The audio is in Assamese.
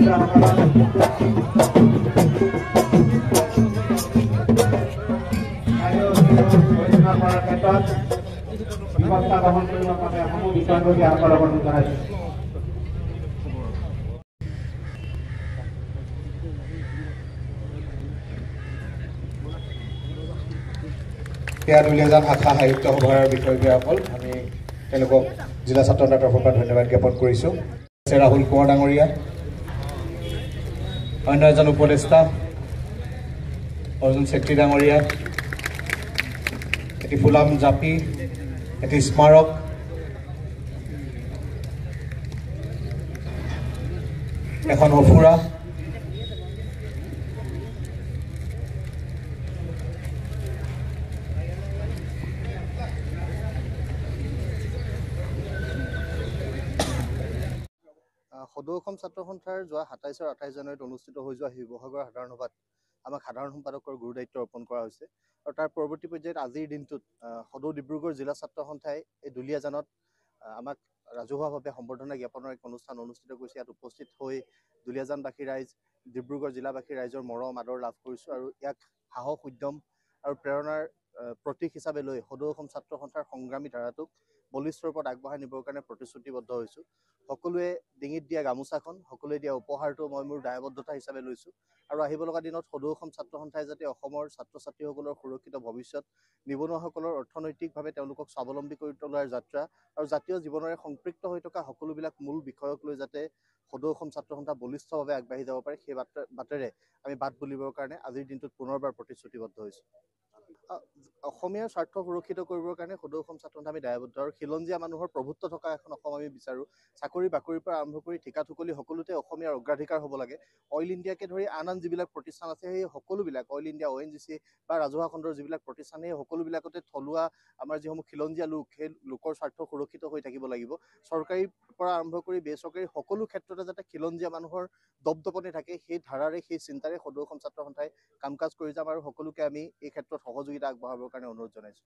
ব্যৱস্থা গ্ৰহণ কৰিবৰ বাবে সমূহ বিষয়ববীয়া সকলক অনুৰোধ জনাইছোঁ। দুলীয়াজান শাখা সাহিত্য সভাৰ বিষয়ববীয়াসকল আমি তেওঁলোকক জিলা ছাত্ৰ সন্থাৰ তৰফৰ পৰা ধন্যবাদ জ্ঞাপন কৰিছোঁ। ৰাহুল কোঁৱৰ ডাঙৰীয়া, অন্য এজন উপদেষ্টা অৰ্জুন চেত্ৰী ডাঙৰীয়া, এটি ফুলাম জাপি, এটি স্মাৰক, এখন সফুৰা, সদৌ অসম ছাত্ৰ সন্থাৰ যোৱা ২৭ আৰু ২৮ জানুৱাৰীত অনুষ্ঠিত হৈ যোৱা শিৱসাগৰ সাধাৰণ সভাত আমাক সাধাৰণ সম্পাদকৰ গুৰু দায়িত্ব অৰ্পণ কৰা হৈছে আৰু তাৰ পৰৱৰ্তী পৰ্যায়ত আজিৰ দিনটোত সদৌ ডিব্ৰুগড় জিলা ছাত্ৰ সন্থাই এই দুলীয়াজানত আমাক ৰাজহুৱাভাৱে সম্বৰ্ধনা জ্ঞাপনৰ এক অনুষ্ঠান অনুষ্ঠিত কৰিছে। ইয়াত উপস্থিত হৈ দুলীয়াজানবাসী ৰাইজ, ডিব্ৰুগড় জিলাবাসী ৰাইজৰ মৰম আদৰ লাভ কৰিছোঁ আৰু ইয়াক সাহস, উদ্যম আৰু প্ৰেৰণাৰ প্ৰতীক হিচাপে লৈ সদৌ অসম ছাত্ৰ সন্থাৰ সংগ্ৰামী ধাৰাটোক বলিষ্ঠ ৰূপত আগবঢ়াই নিবৰ কাৰণে প্ৰতিশ্ৰুতিবদ্ধ হৈছোঁ। সকলোৱে ডিঙিত দিয়া গামোচাখন, সকলোৱে দিয়া উপহাৰটো মই মোৰ দায়বদ্ধতা হিচাপে লৈছোঁ আৰু আহিব লগা দিনত সদৌ অসম ছাত্ৰ সন্থাই যাতে অসমৰ ছাত্ৰ ছাত্ৰীসকলৰ সুৰক্ষিত ভৱিষ্যত, নিবনুৱাসকলৰ অৰ্থনৈতিকভাৱে তেওঁলোকক স্বাৱলম্বী কৰি তোলাৰ যাত্ৰা আৰু জাতীয় জীৱনেৰে সম্পৃক্ত হৈ থকা সকলোবিলাক মূল বিষয়ক লৈ যাতে সদৌ অসম ছাত্ৰ সন্থা বলিষ্ঠভাৱে আগবাঢ়ি যাব পাৰে, সেই বাটেৰে আমি বাট বুলিবৰ কাৰণে আজিৰ দিনটোত পুনৰবাৰ প্ৰতিশ্ৰুতিবদ্ধ হৈছোঁ। অসমীয়াৰ স্বাৰ্থ সুৰক্ষিত কৰিবৰ কাৰণে সদৌ অসম ছাত্ৰ সন্থা আমি দায়বদ্ধ আৰু খিলঞ্জীয়া মানুহৰ প্ৰভুত্ব থকা এখন অসম আমি বিচাৰোঁ। চাকৰি বাকৰিৰ পৰা আৰম্ভ কৰি ঠিকা ঠুকলি সকলোতে অসমীয়াৰ অগ্ৰাধিকাৰ হ'ব লাগে। অইল ইণ্ডিয়াকে ধৰি আন যিবিলাক প্ৰতিষ্ঠান আছে সেই সকলোবিলাক অইল ইণ্ডিয়া, ONGC বা ৰাজহুৱা খণ্ডৰ যিবিলাক প্ৰতিষ্ঠান সেই সকলোবিলাকতে থলুৱা আমাৰ যিসমূহ খিলঞ্জীয়া লোক, সেই লোকৰ স্বাৰ্থ সুৰক্ষিত হৈ থাকিব লাগিব। চৰকাৰীৰ পৰা আৰম্ভ কৰি বেচৰকাৰী সকলো ক্ষেত্ৰতে যাতে খিলঞ্জীয়া মানুহৰ দপদপনি থাকে, সেই ধাৰাৰে সেই চিন্তাৰে সদৌ অসম ছাত্ৰ সন্থাই কাম কাজ কৰি যাম আৰু সকলোকে আমি এই ক্ষেত্ৰত সহযোগিতা আগবঢ়াবৰ কাৰণে অনুৰোধ জনাইছোঁ।